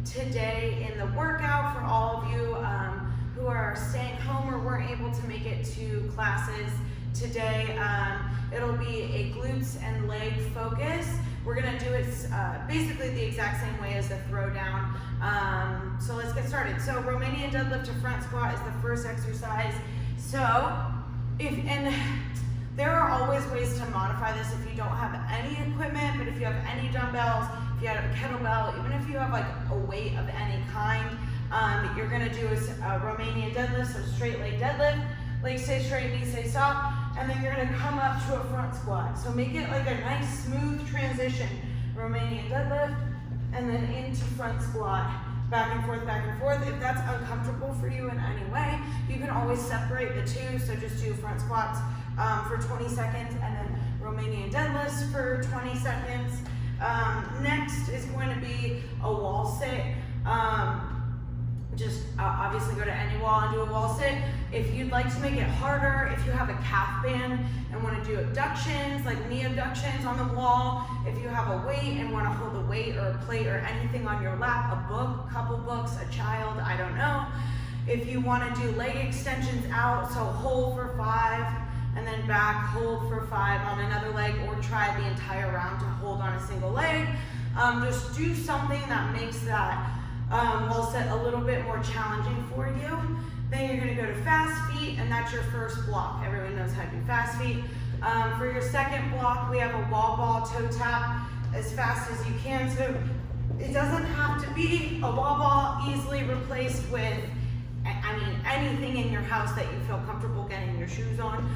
today in the workout for all of you who are staying home or weren't able to make it to classes today. It'll be a glutes and leg focus. We're gonna do it basically the exact same way as the throwdown. So let's get started. So Romanian deadlift to front squat is the first exercise. So there are always ways to modify this if you don't have any equipment, but if you have any dumbbells, if you have a kettlebell, even if you have like a weight of any kind, you're gonna do a Romanian deadlift, so straight leg deadlift, legs stay straight, knees stay soft, and then you're gonna come up to a front squat. So make it like a nice smooth transition. Romanian deadlift, and then into front squat. Back and forth, back and forth. If that's uncomfortable for you in any way, you can always separate the two. So just do front squats for 20 seconds and then Romanian deadlifts for 20 seconds. Next is going to be a wall sit. Just obviously go to any wall and do a wall sit. If you'd like to make it harder, if you have a calf band and want to do abductions, like knee abductions on the wall, if you have a weight and want to hold a weight or a plate or anything on your lap, a book, a couple books, a child, I don't know. If you want to do leg extensions out, so hold for 5 and then back, hold for 5 on another leg, or try the entire round to hold on a single leg. Just do something that makes that wall set a little bit more challenging for you. Then you're gonna go to fast feet, and that's your first block. Everyone knows how to do fast feet. For your second block, we have a wall ball toe tap as fast as you can. So it doesn't have to be a wall ball easily replaced with, anything in your house that you feel comfortable getting your shoes on.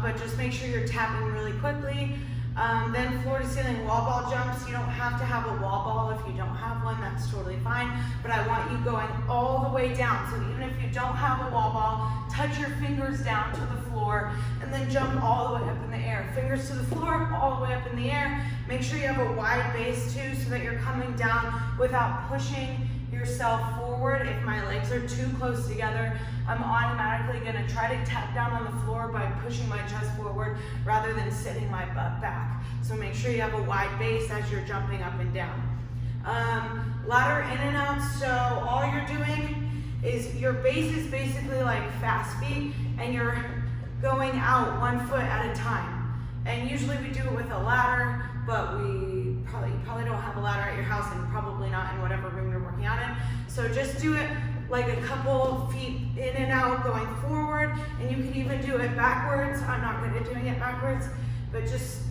But just make sure you're tapping really quickly. Then floor to ceiling wall ball jumps. You don't have to have a wall ball if you don't have one, that's totally fine. But I want you going all the way down. So even if you don't have a wall ball, touch your fingers down to the floor and then jump all the way up in the air. Fingers to the floor, all the way up in the air. Make sure you have a wide base too so that you're coming down without pushing yourself forward. If my legs are too close together, I'm automatically gonna try to tap down on the floor by pushing my chest forward rather than sitting my butt back. So make sure you have a wide base as you're jumping up and down. Ladder in and out, so all you're doing is your base is basically like fast feet and you're going out 1 foot at a time. And usually we do it with a ladder, but you probably don't have a ladder at your house and probably not in whatever room you're working out in. So just do it like a couple feet in and out going forward, and you can even do it backwards. I'm not good at doing it backwards, but just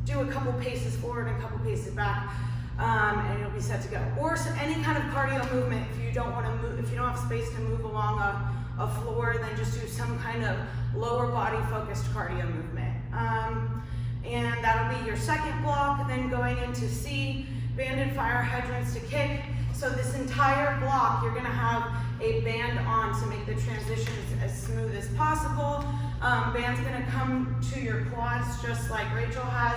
do a couple paces forward and a couple paces back, and you'll be set to go. Or any kind of cardio movement. If you don't want to move, if you don't have space to move along a floor, then just do some kind of lower body focused cardio movement. And that'll be your second block. Then going into C, banded fire hydrants to kick. So this entire block, you're gonna have a band on to make the transitions as smooth as possible. Band's gonna come to your quads just like Rachel has.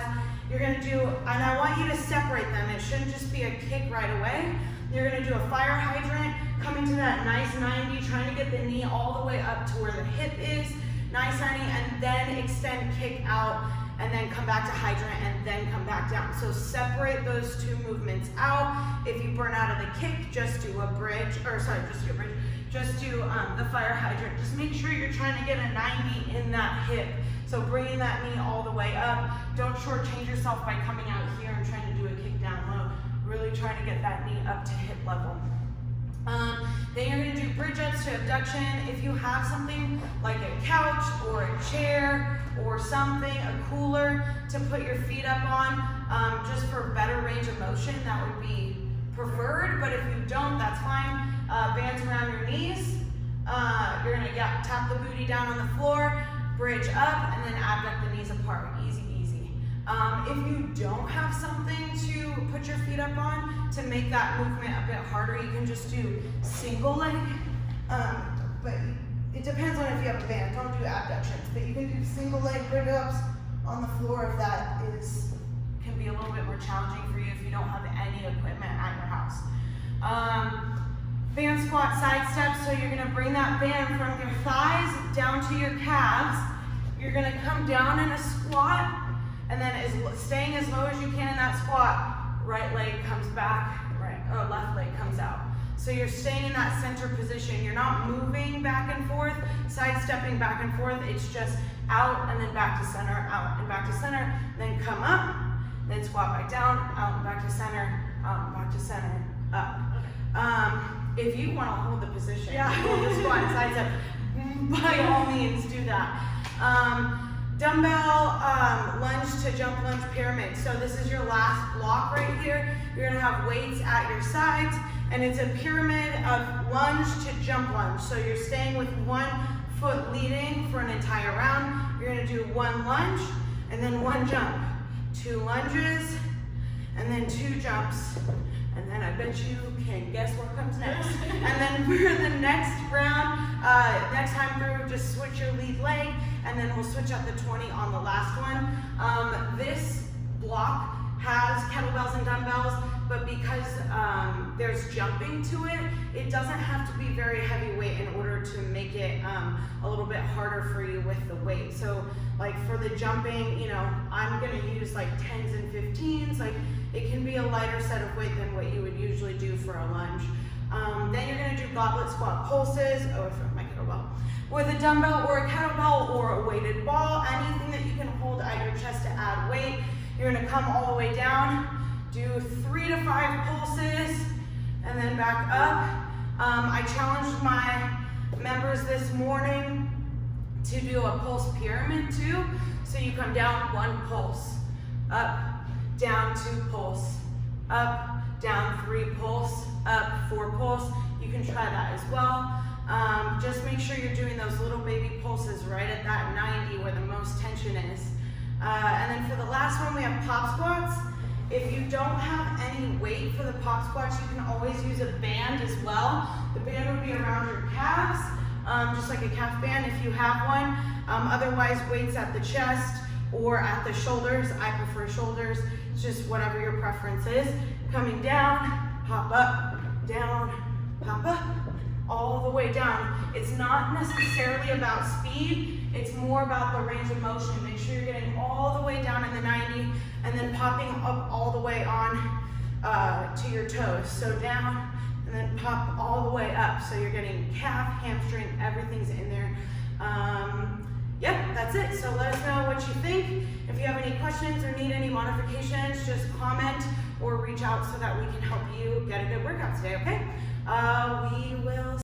You're gonna do, and I want you to separate them. It shouldn't just be a kick right away. You're gonna do a fire hydrant, coming to that nice 90, trying to get the knee all the way up to where the hip is. Nice 90, and then extend kick out, and then come back to hydrant, and then come back down. So separate those two movements out. If you burn out of the kick, just do a bridge, just do the fire hydrant. Just make sure you're trying to get a 90 in that hip. So bringing that knee all the way up. Don't shortchange yourself by coming out here and trying to do a kick down low. Really trying to get that knee up to hip level. Then you're gonna do bridge ups to abduction. If you have something like a couch or a chair or something, a cooler to put your feet up on, just for better range of motion, that would be preferred. But if you don't, that's fine. Bands around your knees. You're gonna tap the booty down on the floor, bridge up, and then abduct the knees apart. Easy, easy. If you don't have something to put your feet up on to make that movement a bit harder, you can just do single leg. But it depends on if you have a band. Don't do abductions, but you can do single leg bridge ups on the floor if that can be a little bit more challenging for you if you don't have any equipment at your house. Band squat side steps. So you're gonna bring that band from your thighs down to your calves. You're gonna come down in a squat, and then staying as low as you can in that squat, right leg comes back, left leg comes out. So you're staying in that center position. You're not moving back and forth, sidestepping back and forth. It's just out and then back to center, out and back to center, then come up, then squat back down, out and back to center, out and back to center, up. If you want to hold the position, hold the squat and sidestep, by all means do that. Dumbbell lunge to jump lunge pyramid. So this is your last block right here. You're gonna have weights at your sides, and it's a pyramid of lunge to jump lunge. So you're staying with one foot leading for an entire round. You're gonna do one lunge and then one jump, 2 lunges, and then 2 jumps. And then I bet you can guess what comes next. And then for the next round, next time through, just switch your lead leg, and then we'll switch up the 20 on the last one. This block has kettlebells and dumbbells, but because there's jumping to it, it doesn't have to be very heavy weight in order to make it a little bit harder for you with the weight. So like for the jumping, you know, I'm gonna use like 10s and 15s. Like it can be a lighter set of weight than what you would usually do for a lunge. Then you're gonna do goblet squat pulses. Oh, I forgot my kettlebell. With a dumbbell or a kettlebell or a weighted ball, anything that you can hold at your chest to add weight. You're gonna come all the way down, do 3 to 5 pulses, and then back up. I challenged my members this morning to do a pulse pyramid too. So you come down, 1 pulse, up, down, 2 pulse, up, down, 3 pulse, up, 4 pulse. You can try that as well. Just make sure you're doing those little baby pulses right at that 90 where the most tension is. And then for the last one, we have pop squats. If you don't have any weight for the pop squats, you can always use a band as well. The band would be around your calves, just like a calf band if you have one. Otherwise, weights at the chest or at the shoulders. I prefer shoulders. It's just whatever your preference is. Coming down, pop up, down, pop up, all the way down. It's not necessarily about speed. It's more about the range of motion. Make sure you're getting all the way down in the 90 and then popping up all the way on to your toes. So down and then pop all the way up. So you're getting calf, hamstring, everything's in there. Yep, that's it. So let us know what you think. If you have any questions or need any modifications, just comment or reach out so that we can help you get a good workout today, okay? We will